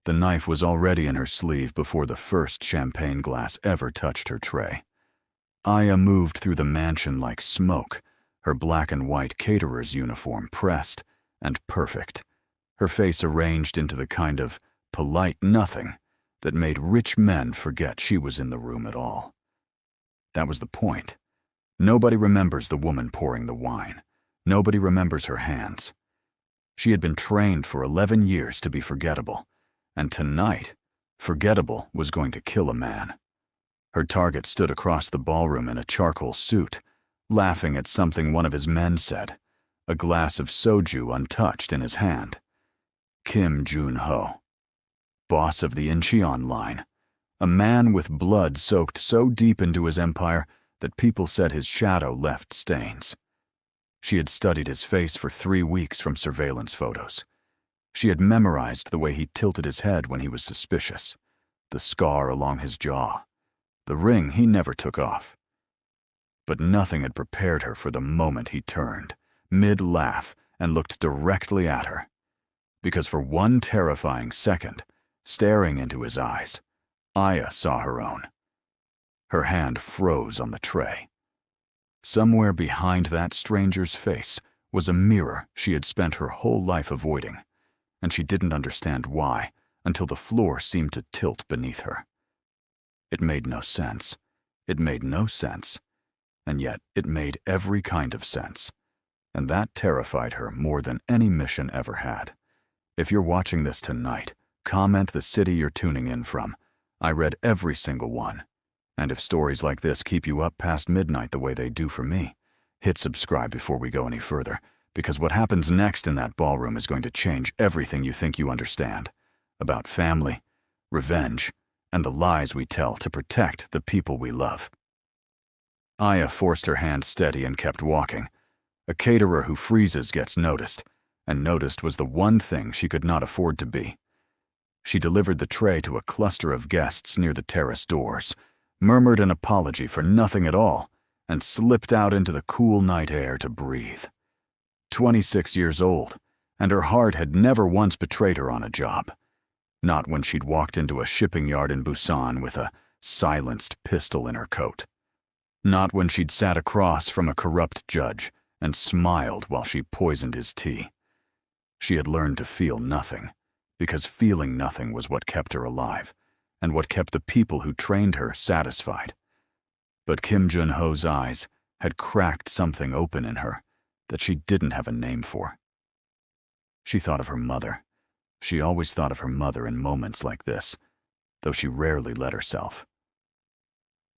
The knife was already in her sleeve before the first champagne glass ever touched her tray. Aya moved through the mansion like smoke, her black and white caterer's uniform pressed and perfect, her face arranged into the kind of polite nothing that made rich men forget she was in the room at all. That was the point. Nobody remembers the woman pouring the wine. Nobody remembers her hands. She had been trained for 11 years to be forgettable, and tonight, forgettable was going to kill a man. Her target stood across the ballroom in a charcoal suit, laughing at something one of his men said, a glass of soju untouched in his hand. Kim Jun-ho, boss of the Incheon line, a man with blood soaked so deep into his empire that people said his shadow left stains. She had studied his face for 3 weeks from surveillance photos. She had memorized the way he tilted his head when he was suspicious, the scar along his jaw, the ring he never took off. But nothing had prepared her for the moment he turned, mid-laugh, and looked directly at her. Because for one terrifying second, staring into his eyes, Aya saw her own. Her hand froze on the tray. Somewhere behind that stranger's face was a mirror she had spent her whole life avoiding, and she didn't understand why until the floor seemed to tilt beneath her. It made no sense. It made no sense. And yet it made every kind of sense. And that terrified her more than any mission ever had. If you're watching this tonight, comment the city you're tuning in from. I read every single one. And if stories like this keep you up past midnight the way they do for me, hit subscribe before we go any further, because what happens next in that ballroom is going to change everything you think you understand about family, revenge, and the lies we tell to protect the people we love. Aya forced her hand steady and kept walking. A caterer who freezes gets noticed, and noticed was the one thing she could not afford to be. She delivered the tray to a cluster of guests near the terrace doors, murmured an apology for nothing at all, and slipped out into the cool night air to breathe. 26 years old, and her heart had never once betrayed her on a job. Not when she'd walked into a shipping yard in Busan with a silenced pistol in her coat. Not when she'd sat across from a corrupt judge and smiled while she poisoned his tea. She had learned to feel nothing, because feeling nothing was what kept her alive, and what kept the people who trained her satisfied. But Kim Jun-ho's eyes had cracked something open in her that she didn't have a name for. She thought of her mother. She always thought of her mother in moments like this, though she rarely let herself.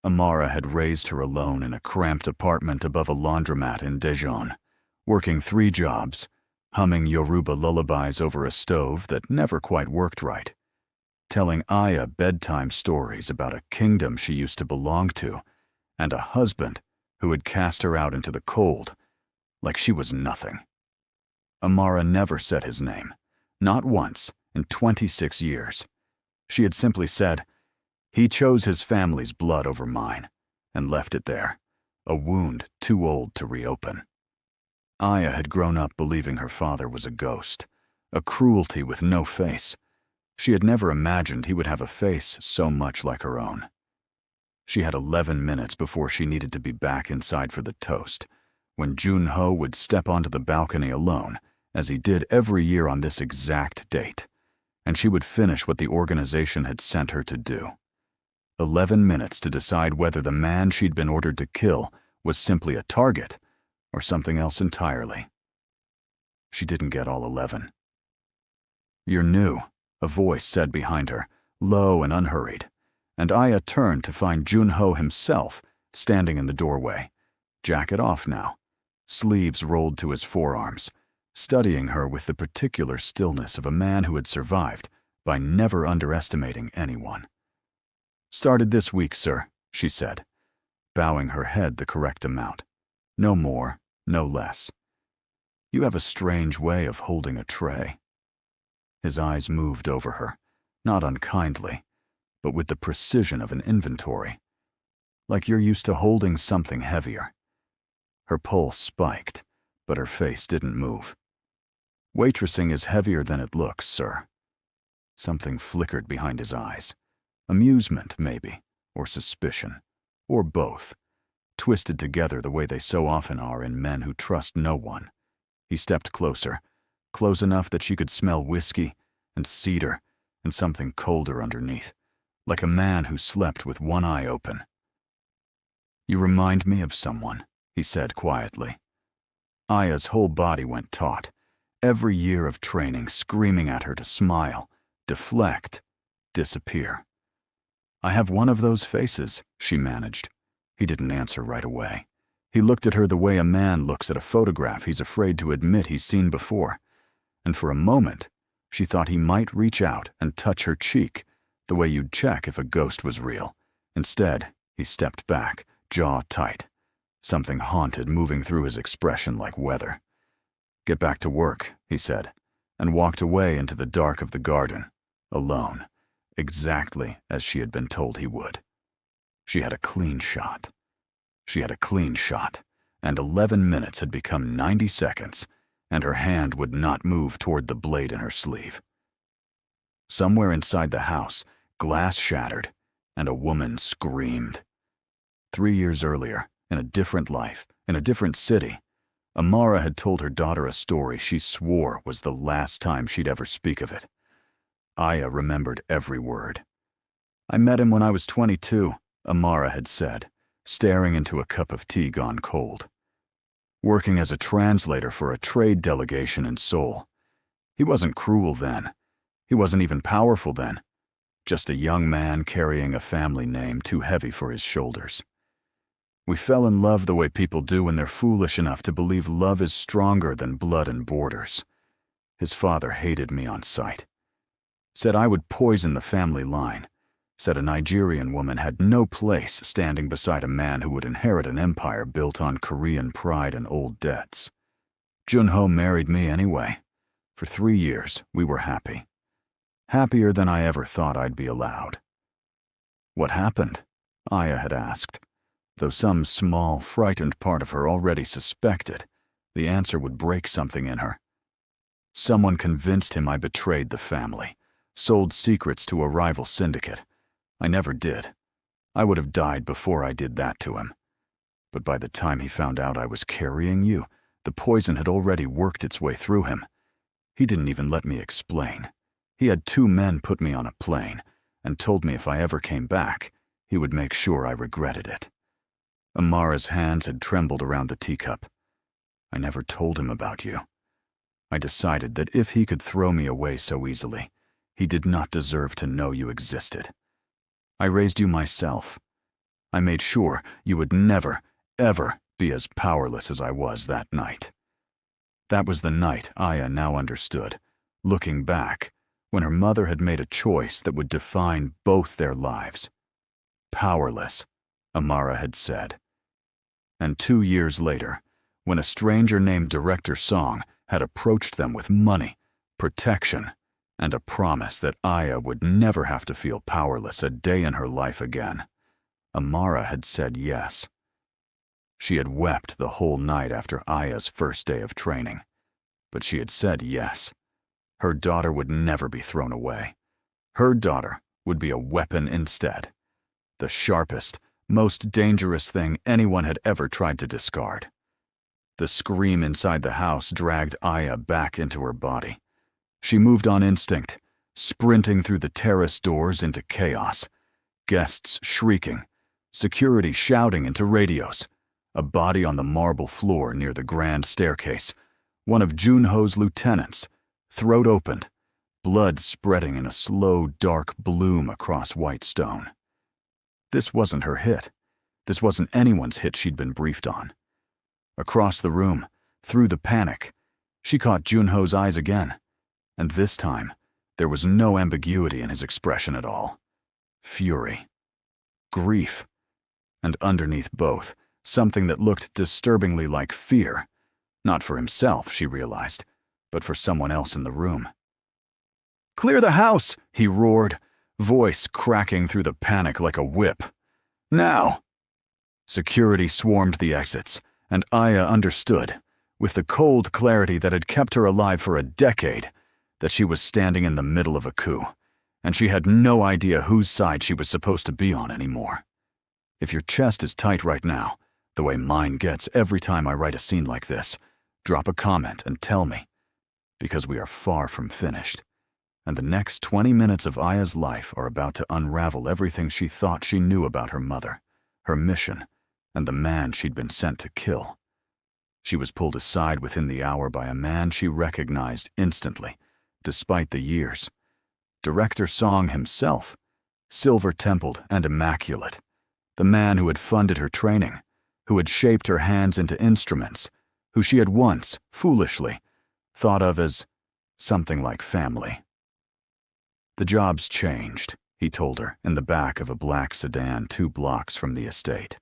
Amara had raised her alone in a cramped apartment above a laundromat in Daejeon, working 3 jobs, humming Yoruba lullabies over a stove that never quite worked right, telling Aya bedtime stories about a kingdom she used to belong to, and a husband who had cast her out into the cold, like she was nothing. Amara never said his name, not once in 26 years. She had simply said, "He chose his family's blood over mine," and left it there, a wound too old to reopen. Aya had grown up believing her father was a ghost, a cruelty with no face. She had never imagined he would have a face so much like her own. She had 11 minutes before she needed to be back inside for the toast, when Jun-ho would step onto the balcony alone, as he did every year on this exact date, and she would finish what the organization had sent her to do. 11 minutes to decide whether the man she'd been ordered to kill was simply a target or something else entirely. She didn't get all 11. "You're new," a voice said behind her, low and unhurried, and Aya turned to find Jun-ho himself standing in the doorway, jacket off now, sleeves rolled to his forearms, studying her with the particular stillness of a man who had survived by never underestimating anyone. "Started this week, sir," she said, bowing her head the correct amount. No more, no less. "You have a strange way of holding a tray." His eyes moved over her, not unkindly, but with the precision of an inventory. "Like you're used to holding something heavier." Her pulse spiked, but her face didn't move. "Waitressing is heavier than it looks, sir." Something flickered behind his eyes. Amusement, maybe, or suspicion, or both, twisted together the way they so often are in men who trust no one. He stepped closer, close enough that she could smell whiskey and cedar and something colder underneath, like a man who slept with one eye open. "You remind me of someone," he said quietly. Aya's whole body went taut, every year of training screaming at her to smile, deflect, disappear. "I have one of those faces," she managed. He didn't answer right away. He looked at her the way a man looks at a photograph he's afraid to admit he's seen before. And for a moment, she thought he might reach out and touch her cheek, the way you'd check if a ghost was real. Instead, he stepped back, jaw tight, something haunted moving through his expression like weather. "Get back to work," he said, and walked away into the dark of the garden, alone, exactly as she had been told he would. She had a clean shot. She had a clean shot, and 11 minutes had become 90 seconds, and her hand would not move toward the blade in her sleeve. Somewhere inside the house, glass shattered, and a woman screamed. 3 years earlier, in a different life, in a different city, Amara had told her daughter a story she swore was the last time she'd ever speak of it. Aya remembered every word. "I met him when I was 22, Amara had said, staring into a cup of tea gone cold. "Working as a translator for a trade delegation in Seoul. He wasn't cruel then. He wasn't even powerful then. Just a young man carrying a family name too heavy for his shoulders. We fell in love the way people do when they're foolish enough to believe love is stronger than blood and borders. His father hated me on sight. Said I would poison the family line. Said a Nigerian woman had no place standing beside a man who would inherit an empire built on Korean pride and old debts. Jun-ho married me anyway. For 3 years, we were happy. Happier than I ever thought I'd be allowed." "What happened?" Aya had asked. Though some small, frightened part of her already suspected, the answer would break something in her. "Someone convinced him I betrayed the family, sold secrets to a rival syndicate. I never did. I would have died before I did that to him. But by the time he found out I was carrying you, the poison had already worked its way through him. He didn't even let me explain. He had 2 men put me on a plane and told me if I ever came back, he would make sure I regretted it." Amara's hands had trembled around the teacup. "I never told him about you. I decided that if he could throw me away so easily, he did not deserve to know you existed. I raised you myself. I made sure you would never, ever be as powerless as I was that night." That was the night Aya now understood, looking back, when her mother had made a choice that would define both their lives. "Powerless," Amara had said. And 2 years later, when a stranger named Director Song had approached them with money, protection, and a promise that Aya would never have to feel powerless a day in her life again, Amara had said yes. She had wept the whole night after Aya's first day of training, but she had said yes. Her daughter would never be thrown away. Her daughter would be a weapon instead, the sharpest, most dangerous thing anyone had ever tried to discard. The scream inside the house dragged Aya back into her body. She moved on instinct, sprinting through the terrace doors into chaos. Guests shrieking, security shouting into radios, a body on the marble floor near the grand staircase, one of Jun-ho's lieutenants, throat opened, blood spreading in a slow, dark bloom across white stone. This wasn't her hit. This wasn't anyone's hit she'd been briefed on. Across the room, through the panic, she caught Jun-ho's eyes again. And this time, there was no ambiguity in his expression at all. Fury. Grief. And underneath both, something that looked disturbingly like fear. Not for himself, she realized, but for someone else in the room. "Clear the house!" he roared, voice cracking through the panic like a whip. "Now!" Security swarmed the exits, and Aya understood, with the cold clarity that had kept her alive for a decade, that she was standing in the middle of a coup, and she had no idea whose side she was supposed to be on anymore. If your chest is tight right now, the way mine gets every time I write a scene like this, drop a comment and tell me, because we are far from finished, and the next 20 minutes of Aya's life are about to unravel everything she thought she knew about her mother, her mission, and the man she'd been sent to kill. She was pulled aside within the hour by a man she recognized instantly, despite the years. Director Song himself, silver-templed and immaculate, the man who had funded her training, who had shaped her hands into instruments, who she had once, foolishly, thought of as something like family. The job's changed, he told her, in the back of a black sedan 2 blocks from the estate,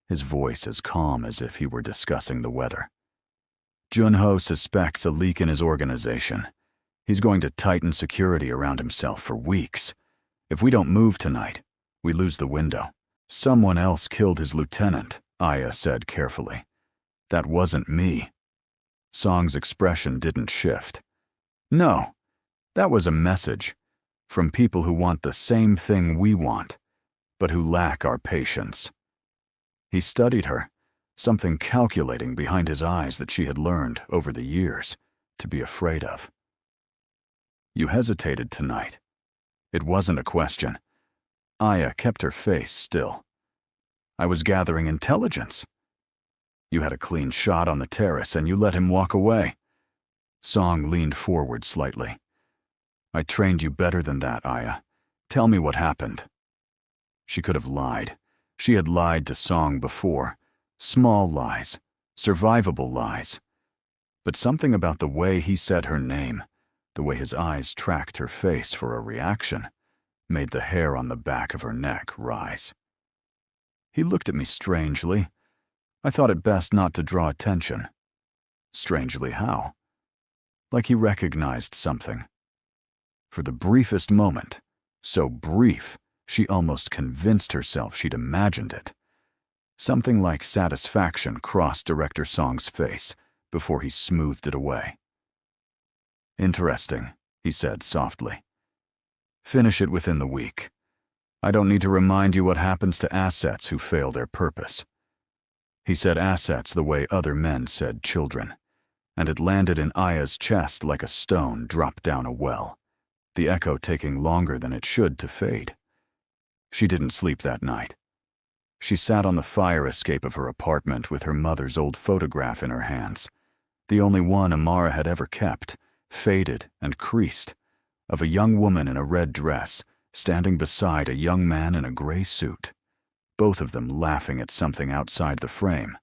his voice as calm as if he were discussing the weather. Jun-ho suspects a leak in his organization. He's going to tighten security around himself for weeks. If we don't move tonight, we lose the window. Someone else killed his lieutenant, Aya said carefully. That wasn't me. Song's expression didn't shift. No, that was a message from people who want the same thing we want, but who lack our patience. He studied her, something calculating behind his eyes that she had learned over the years to be afraid of. You hesitated tonight. It wasn't a question. Aya kept her face still. I was gathering intelligence. You had a clean shot on the terrace and you let him walk away. Song leaned forward slightly. I trained you better than that, Aya. Tell me what happened. She could have lied. She had lied to Song before. Small lies, survivable lies. But something about the way he said her name, the way his eyes tracked her face for a reaction, made the hair on the back of her neck rise. He looked at me strangely. I thought it best not to draw attention. Strangely how? Like he recognized something. For the briefest moment, so brief, she almost convinced herself she'd imagined it. Something like satisfaction crossed Director Song's face before he smoothed it away. Interesting, he said softly. Finish it within the week. I don't need to remind you what happens to assets who fail their purpose. He said assets the way other men said children, and it landed in Aya's chest like a stone dropped down a well, the echo taking longer than it should to fade. She didn't sleep that night. She sat on the fire escape of her apartment with her mother's old photograph in her hands, the only one Amara had ever kept, faded and creased, of a young woman in a red dress standing beside a young man in a gray suit, both of them laughing at something outside the frame,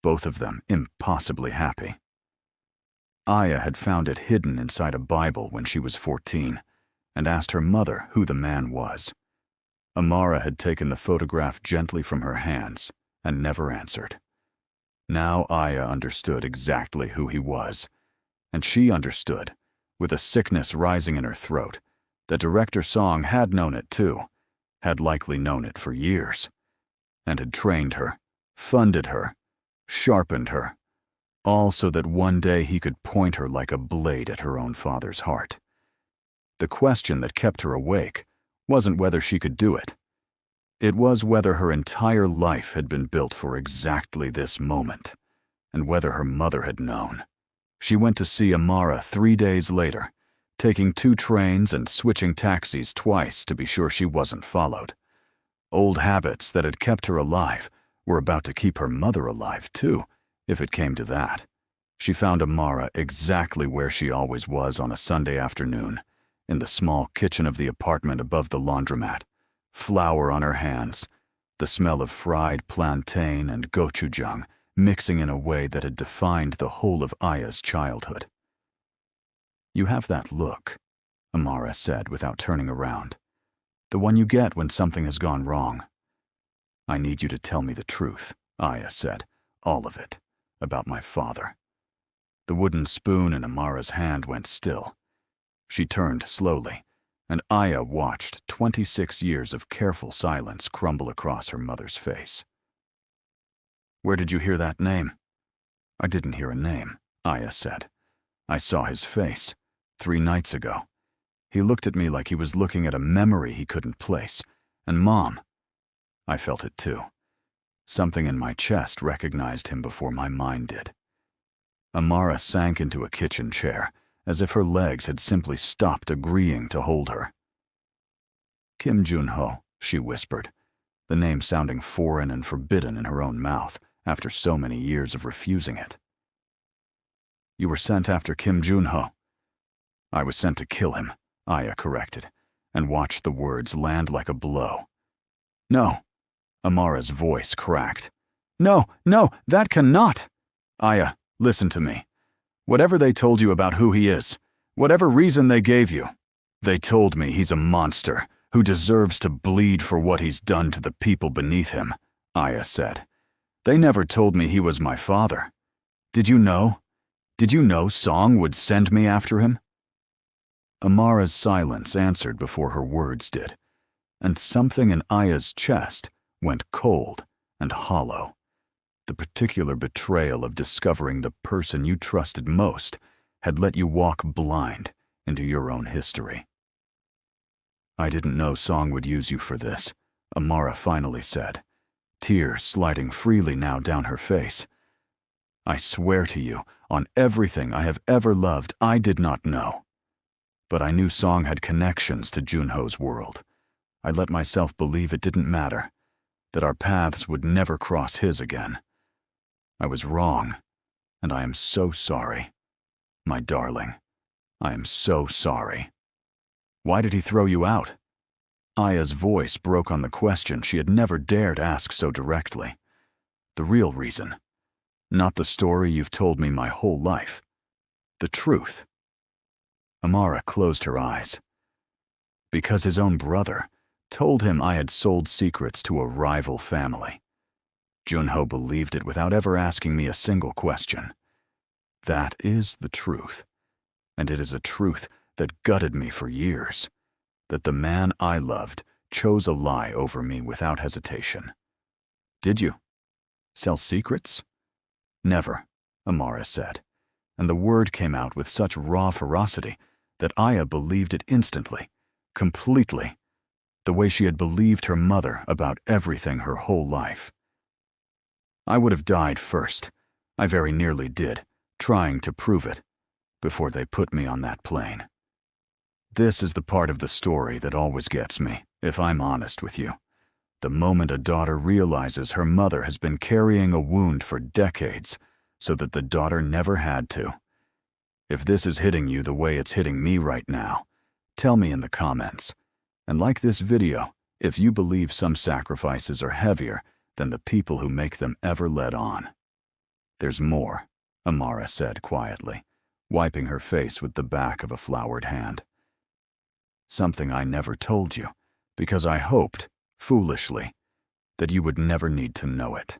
both of them impossibly happy. Aya had found it hidden inside a Bible when she was 14 and asked her mother who the man was. Amara had taken the photograph gently from her hands and never answered. Now Aya understood exactly who he was, and she understood, with a sickness rising in her throat, that Director Song had known it too, had likely known it for years, and had trained her, funded her, sharpened her, all so that one day he could point her like a blade at her own father's heart. The question that kept her awake wasn't whether she could do it. It was whether her entire life had been built for exactly this moment, and whether her mother had known. She went to see Amara 3 days later, taking 2 trains and switching taxis twice to be sure she wasn't followed. Old habits that had kept her alive were about to keep her mother alive too, if it came to that. She found Amara exactly where she always was on a Sunday afternoon, in the small kitchen of the apartment above the laundromat, flour on her hands, the smell of fried plantain and gochujang mixing in a way that had defined the whole of Aya's childhood. You have that look, Amara said without turning around, the one you get when something has gone wrong. I need you to tell me the truth, Aya said, all of it, about my father. The wooden spoon in Amara's hand went still. She turned slowly, and Aya watched 26 years of careful silence crumble across her mother's face. Where did you hear that name? I didn't hear a name, Aya said. I saw his face, 3 nights ago. He looked at me like he was looking at a memory he couldn't place. And Mom, I felt it too. Something in my chest recognized him before my mind did. Amara sank into a kitchen chair, as if her legs had simply stopped agreeing to hold her. Kim Jun-ho, she whispered, the name sounding foreign and forbidden in her own mouth after so many years of refusing it. You were sent after Kim Jun-ho. I was sent to kill him, Aya corrected, and watched the words land like a blow. No, Amara's voice cracked. No, that cannot. Aya, listen to me. Whatever they told you about who he is, whatever reason they gave you, they told me he's a monster who deserves to bleed for what he's done to the people beneath him, Aya said. They never told me he was my father. Did you know? Did you know Song would send me after him? Amara's silence answered before her words did, and something in Aya's chest went cold and hollow. The particular betrayal of discovering the person you trusted most had let you walk blind into your own history. I didn't know Song would use you for this, Amara finally said, tears sliding freely now down her face. I swear to you, on everything I have ever loved, I did not know. But I knew Song had connections to Junho's world. I let myself believe it didn't matter, that our paths would never cross his again. I was wrong, and I am so sorry. My darling, I am so sorry. Why did he throw you out? Aya's voice broke on the question she had never dared ask so directly. The real reason. Not the story you've told me my whole life. The truth. Amara closed her eyes. Because his own brother told him I had sold secrets to a rival family. Junho believed it without ever asking me a single question. That is the truth. And it is a truth that gutted me for years. That the man I loved chose a lie over me without hesitation. Did you? Sell secrets? Never, Amara said, and the word came out with such raw ferocity that Aya believed it instantly, completely, the way she had believed her mother about everything her whole life. I would have died first. I very nearly did, trying to prove it, before they put me on that plane. This is the part of the story that always gets me, if I'm honest with you. The moment a daughter realizes her mother has been carrying a wound for decades, so that the daughter never had to. If this is hitting you the way it's hitting me right now, tell me in the comments. And like this video, if you believe some sacrifices are heavier than the people who make them ever led on. There's more, Amara said quietly, wiping her face with the back of a flowered hand. Something I never told you, because I hoped, foolishly, that you would never need to know it.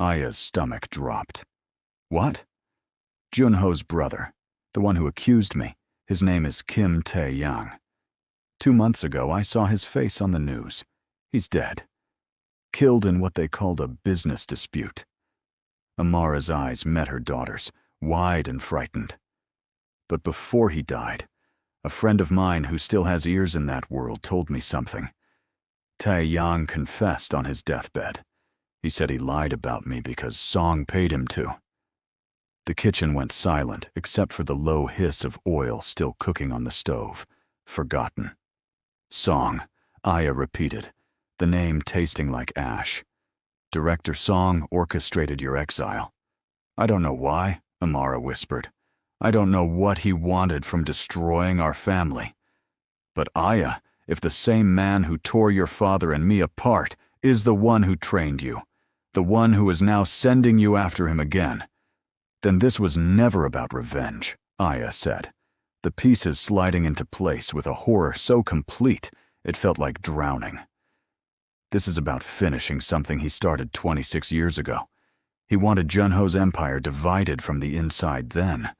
Aya's stomach dropped. What? Junho's brother, the one who accused me, his name is Kim Tae-yang. 2 months ago, I saw his face on the news. He's dead. Killed in what they called a business dispute. Amara's eyes met her daughter's, wide and frightened. But before he died, a friend of mine who still has ears in that world told me something. Tae-yang confessed on his deathbed. He said he lied about me because Song paid him to. The kitchen went silent except for the low hiss of oil still cooking on the stove. Forgotten. Song, Aya repeated, the name tasting like ash. Director Song orchestrated your exile. I don't know why, Amara whispered. I don't know what he wanted from destroying our family. But Aya, if the same man who tore your father and me apart is the one who trained you, the one who is now sending you after him again, then this was never about revenge, Aya said, the pieces sliding into place with a horror so complete it felt like drowning. This is about finishing something he started 26 years ago. He wanted Junho's empire divided from the inside then.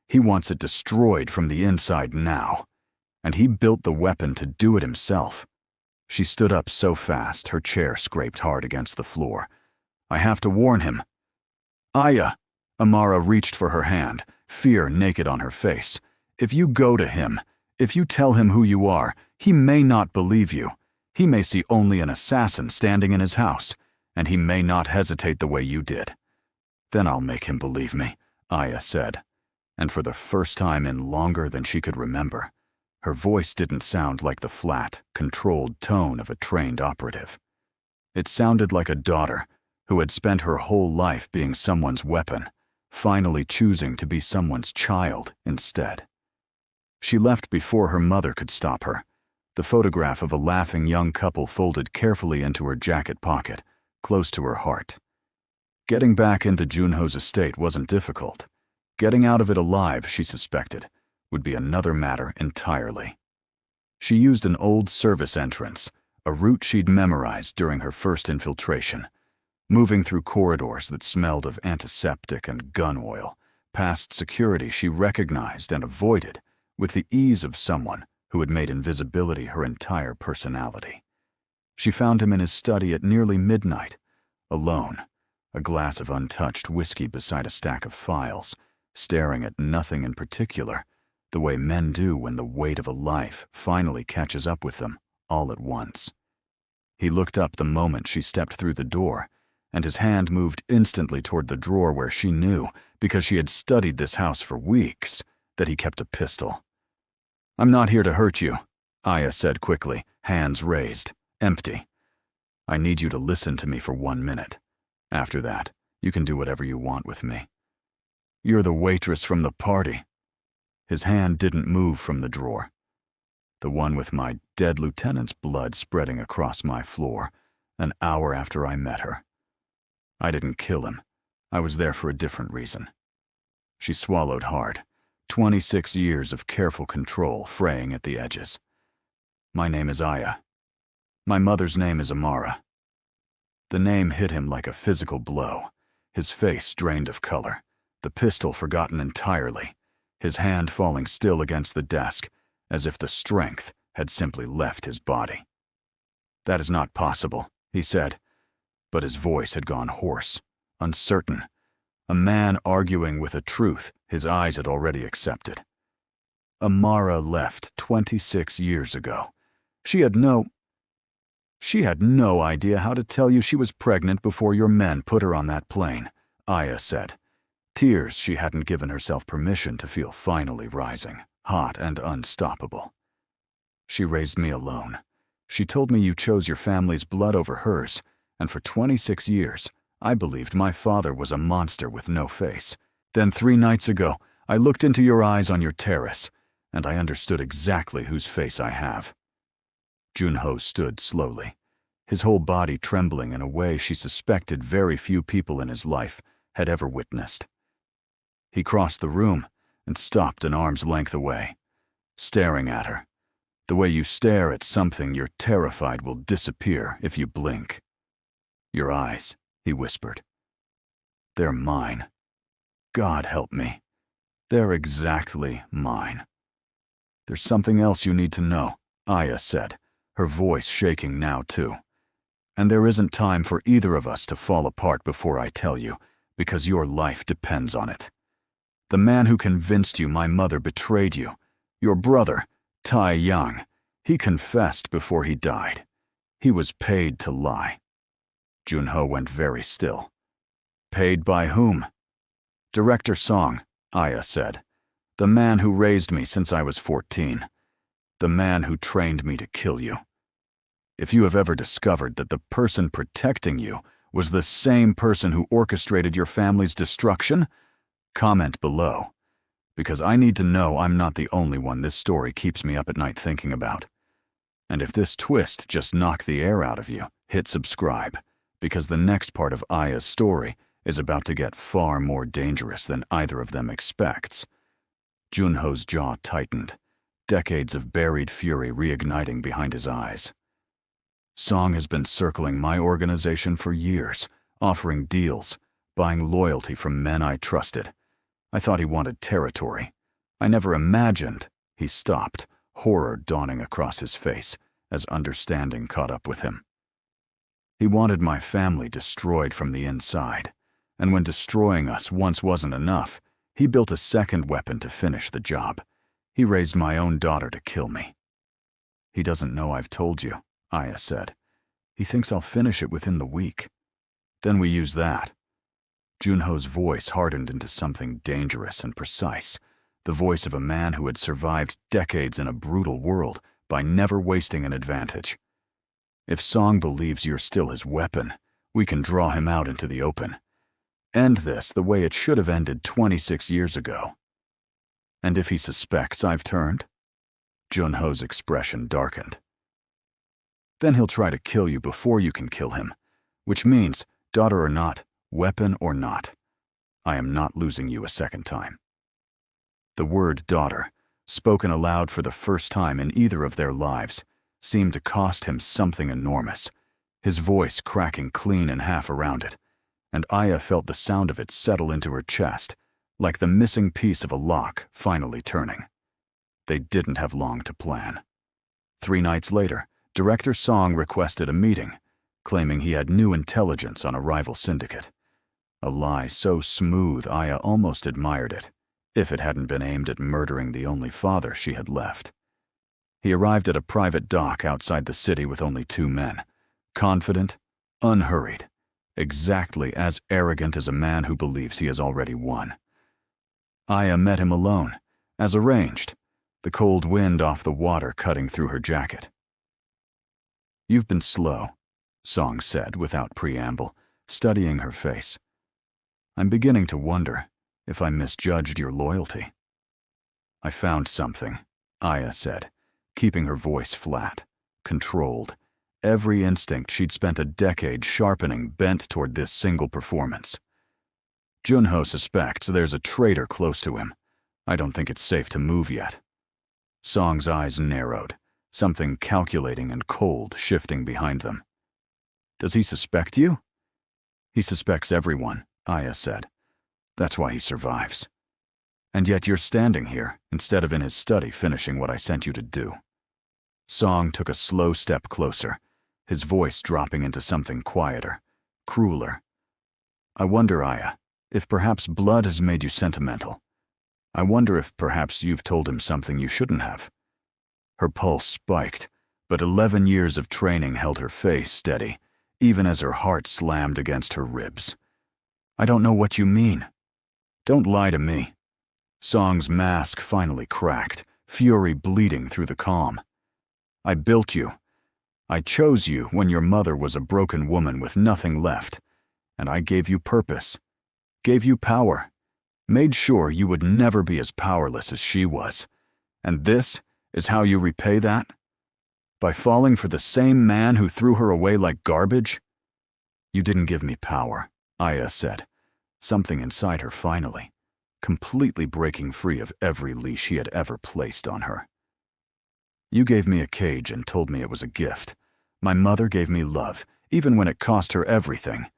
He wants it destroyed from the inside now. And he built the weapon to do it himself. She stood up so fast her chair scraped hard against the floor. I have to warn him. Aya! Amara reached for her hand, fear naked on her face. If you go to him, If you tell him who you are, he may not believe you. He may see only an assassin standing in his house, and he may not hesitate the way you did." "Then I'll make him believe me," Aya said, and for the first time in longer than she could remember, her voice didn't sound like the flat, controlled tone of a trained operative. It sounded like a daughter who had spent her whole life being someone's weapon, finally choosing to be someone's child instead. She left before her mother could stop her, the photograph of a laughing young couple folded carefully into her jacket pocket, close to her heart. Getting back into Jun-ho's estate wasn't difficult. Getting out of it alive, she suspected, would be another matter entirely. She used an old service entrance, a route she'd memorized during her first infiltration, moving through corridors that smelled of antiseptic and gun oil, past security she recognized and avoided with the ease of someone who had made invisibility her entire personality. She found him in his study at nearly midnight, alone, a glass of untouched whiskey beside a stack of files, staring at nothing in particular, the way men do when the weight of a life finally catches up with them all at once. He looked up the moment she stepped through the door, and his hand moved instantly toward the drawer where she knew, because she had studied this house for weeks, that he kept a pistol. "I'm not here to hurt you," Aya said quickly, hands raised, empty. "I need you to listen to me for 1 minute. After that, you can do whatever you want with me." "You're the waitress from the party." His hand didn't move from the drawer. "The one with my dead lieutenant's blood spreading across my floor, an hour after I met her. I didn't kill him. I was there for a different reason." She swallowed hard, 26 years of careful control fraying at the edges. "My name is Aya. My mother's name is Amara." The name hit him like a physical blow, his face drained of color, the pistol forgotten entirely, his hand falling still against the desk, as if the strength had simply left his body. "That is not possible," he said, but his voice had gone hoarse, uncertain, a man arguing with a truth his eyes had already accepted. "Amara left 26 years ago. She had no idea how to tell you she was pregnant before your men put her on that plane," Aya said, tears she hadn't given herself permission to feel finally rising, hot and unstoppable. "She raised me alone. She told me you chose your family's blood over hers, and for 26 years, I believed my father was a monster with no face. Then 3 nights ago, I looked into your eyes on your terrace, and I understood exactly whose face I have." Jun-ho stood slowly, his whole body trembling in a way she suspected very few people in his life had ever witnessed. He crossed the room and stopped an arm's length away, staring at her, the way you stare at something you're terrified will disappear if you blink. "Your eyes," he whispered. "They're mine. God help me. They're exactly mine." "There's something else you need to know," Aya said, her voice shaking now too. "And there isn't time for either of us to fall apart before I tell you, because your life depends on it. The man who convinced you my mother betrayed you, your brother, Tai Yang, he confessed before he died. He was paid to lie." Jun-ho went very still. "Paid by whom?" "Director Song," Aya said. "The man who raised me since I was 14. The man who trained me to kill you. If you have ever discovered that the person protecting you was the same person who orchestrated your family's destruction, comment below, because I need to know I'm not the only one this story keeps me up at night thinking about. And if this twist just knocked the air out of you, hit subscribe, because the next part of Aya's story is about to get far more dangerous than either of them expects. Jun-ho's jaw tightened, decades of buried fury reigniting behind his eyes. Song has been circling my organization for years, offering deals, buying loyalty from men I trusted. I thought he wanted territory. I never imagined. He stopped, horror dawning across his face as understanding caught up with him. He wanted my family destroyed from the inside, and when destroying us once wasn't enough, he built a second weapon to finish the job. He raised my own daughter to kill me. He doesn't know I've told you, Aya said. He thinks I'll finish it within the week. Then we use that. Jun-ho's voice hardened into something dangerous and precise, the voice of a man who had survived decades in a brutal world by never wasting an advantage. If Song believes you're still his weapon, we can draw him out into the open. End this the way it should have ended 26 years ago. And if he suspects I've turned? Jun-ho's expression darkened. Then he'll try to kill you before you can kill him, which means, daughter or not, weapon or not, I am not losing you a second time. The word daughter, spoken aloud for the first time in either of their lives, seemed to cost him something enormous, his voice cracking clean in half around it, and Aya felt the sound of it settle into her chest, like the missing piece of a lock finally turning. They didn't have long to plan. 3 nights later, Director Song requested a meeting, claiming he had new intelligence on a rival syndicate. A lie so smooth Aya almost admired it, if it hadn't been aimed at murdering the only father she had left. He arrived at a private dock outside the city with only 2 men, confident, unhurried, exactly as arrogant as a man who believes he has already won. Aya met him alone, as arranged, the cold wind off the water cutting through her jacket. "You've been slow," Song said without preamble, studying her face. "I'm beginning to wonder if I misjudged your loyalty." "I found something," Aya said, keeping her voice flat, controlled, every instinct she'd spent a decade sharpening bent toward this single performance. "Jun-ho suspects there's a traitor close to him. I don't think it's safe to move yet." Song's eyes narrowed, something calculating and cold shifting behind them. "Does he suspect you?" "He suspects everyone," Aya said. "That's why he survives. And yet you're standing here, instead of in his study finishing what I sent you to do." Song took a slow step closer, his voice dropping into something quieter, crueler. "I wonder, Aya, if perhaps blood has made you sentimental. I wonder if perhaps you've told him something you shouldn't have." Her pulse spiked, but 11 years of training held her face steady, even as her heart slammed against her ribs. "I don't know what you mean." "Don't lie to me." Song's mask finally cracked, fury bleeding through the calm. "I built you. I chose you when your mother was a broken woman with nothing left, and I gave you purpose, gave you power, made sure you would never be as powerless as she was. And this is how you repay that? By falling for the same man who threw her away like garbage?" "You didn't give me power," Aya said, something inside her finally, completely breaking free of every leash he had ever placed on her. "You gave me a cage and told me it was a gift. My mother gave me love, even when it cost her everything.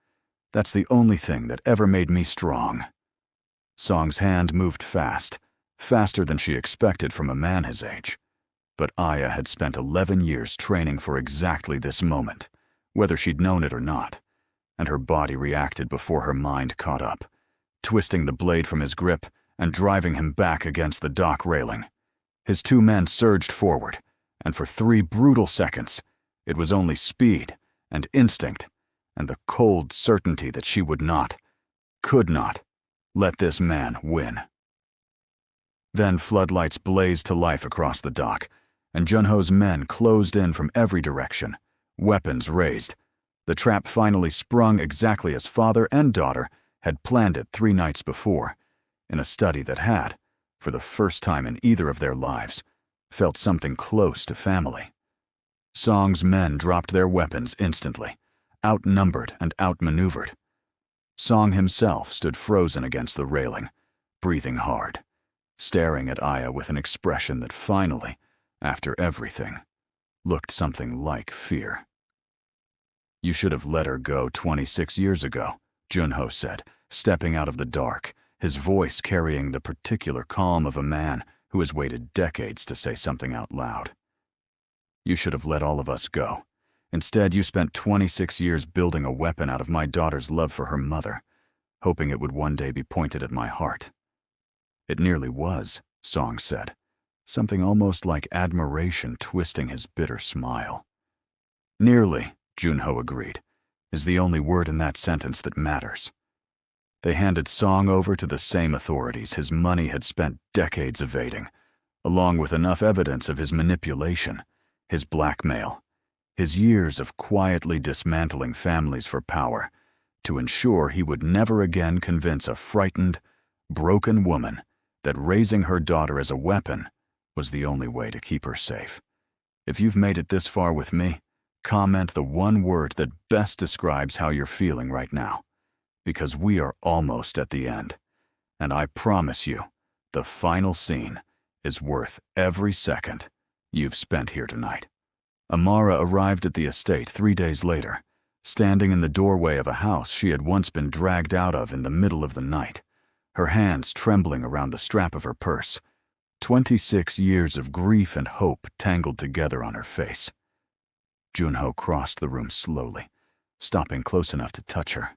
That's the only thing that ever made me strong." Song's hand moved fast, faster than she expected from a man his age. But Aya had spent 11 years training for exactly this moment, whether she'd known it or not, and her body reacted before her mind caught up, twisting the blade from his grip and driving him back against the dock railing. His 2 men surged forward, and for 3 brutal seconds, it was only speed and instinct and the cold certainty that she would not, could not, let this man win. Then floodlights blazed to life across the dock, and Jun-ho's men closed in from every direction, weapons raised. The trap finally sprung exactly as father and daughter had planned it 3 nights before, in a study that had, for the first time in either of their lives, felt something close to family. Song's men dropped their weapons instantly, outnumbered and outmaneuvered. Song himself stood frozen against the railing, breathing hard, staring at Aya with an expression that finally, after everything, looked something like fear. "You should have let her go 26 years ago," Jun-ho said, stepping out of the dark, his voice carrying the particular calm of a man who has waited decades to say something out loud. "You should have let all of us go. Instead, you spent 26 years building a weapon out of my daughter's love for her mother, hoping it would one day be pointed at my heart." "It nearly was," Song said, something almost like admiration twisting his bitter smile. Nearly, Jun-ho agreed, is the only word in that sentence that matters. They handed Song over to the same authorities his money had spent decades evading, along with enough evidence of his manipulation, his blackmail, his years of quietly dismantling families for power, to ensure he would never again convince a frightened, broken woman that raising her daughter as a weapon was the only way to keep her safe. If you've made it this far with me, comment the one word that best describes how you're feeling right now, because we are almost at the end, and I promise you, the final scene is worth every second you've spent here tonight. Amara arrived at the estate 3 days later, standing in the doorway of a house she had once been dragged out of in the middle of the night, her hands trembling around the strap of her purse, 26 years of grief and hope tangled together on her face. Jun-ho crossed the room slowly, stopping close enough to touch her,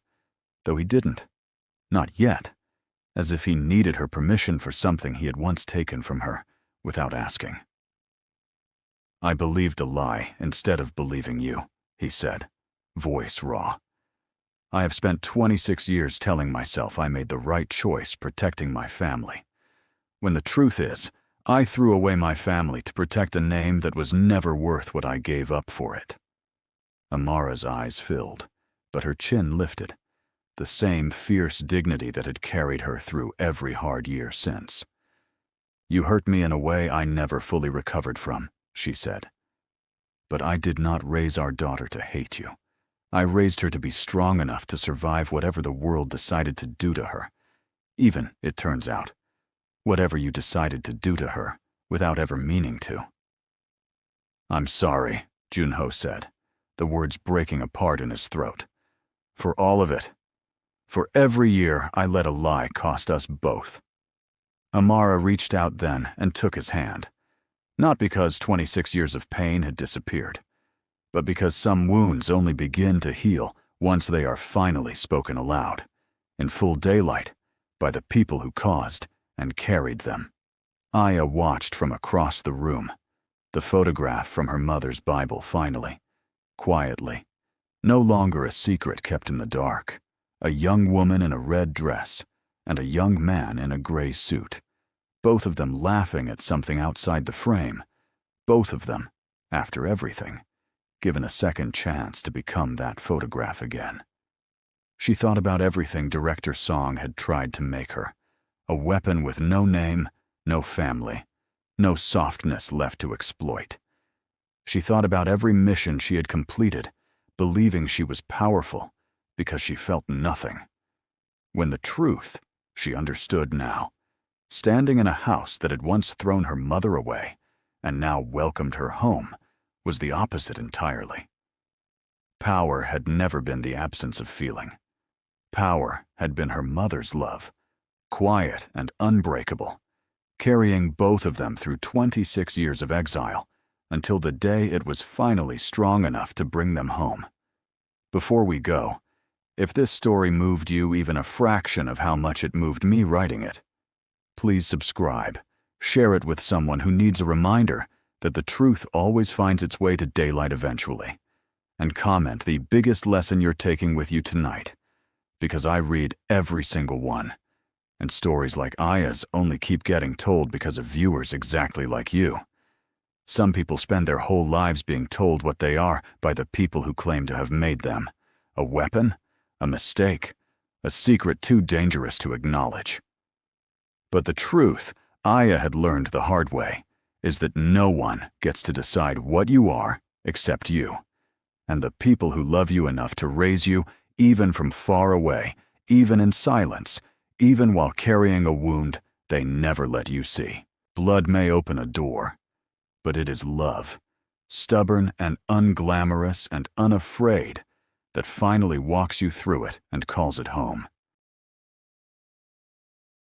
though he didn't. Not yet, as if he needed her permission for something he had once taken from her without asking. "I believed a lie instead of believing you," he said, voice raw. "I have spent 26 years telling myself I made the right choice protecting my family, when the truth is, I threw away my family to protect a name that was never worth what I gave up for it." Amara's eyes filled, but her chin lifted, the same fierce dignity that had carried her through every hard year since. "You hurt me in a way I never fully recovered from," she said. "But I did not raise our daughter to hate you. I raised her to be strong enough to survive whatever the world decided to do to her. Even, it turns out, whatever you decided to do to her without ever meaning to." "I'm sorry," Jun-ho said, the words breaking apart in his throat. "For all of it. For every year I let a lie cost us both." Amara reached out then and took his hand, not because 26 years of pain had disappeared, but because some wounds only begin to heal once they are finally spoken aloud, in full daylight, by the people who caused and carried them. Aya watched from across the room, the photograph from her mother's Bible finally, quietly, no longer a secret kept in the dark, a young woman in a red dress and a young man in a gray suit, both of them laughing at something outside the frame, both of them, after everything, given a second chance to become that photograph again. She thought about everything Director Song had tried to make her, a weapon with no name, no family, no softness left to exploit. She thought about every mission she had completed, believing she was powerful because she felt nothing. When the truth, she understood now, standing in a house that had once thrown her mother away and now welcomed her home, was the opposite entirely. Power had never been the absence of feeling. Power had been her mother's love, quiet and unbreakable, carrying both of them through 26 years of exile until the day it was finally strong enough to bring them home. Before we go, if this story moved you even a fraction of how much it moved me writing it, please subscribe, share it with someone who needs a reminder that the truth always finds its way to daylight eventually, and comment the biggest lesson you're taking with you tonight, because I read every single one, and stories like Aya's only keep getting told because of viewers exactly like you. Some people spend their whole lives being told what they are by the people who claim to have made them, a weapon, a mistake, a secret too dangerous to acknowledge. But the truth, Aya had learned the hard way, is that no one gets to decide what you are except you. And the people who love you enough to raise you, even from far away, even in silence, even while carrying a wound they never let you see. Blood may open a door, but it is love, stubborn and unglamorous and unafraid, that finally walks you through it and calls it home.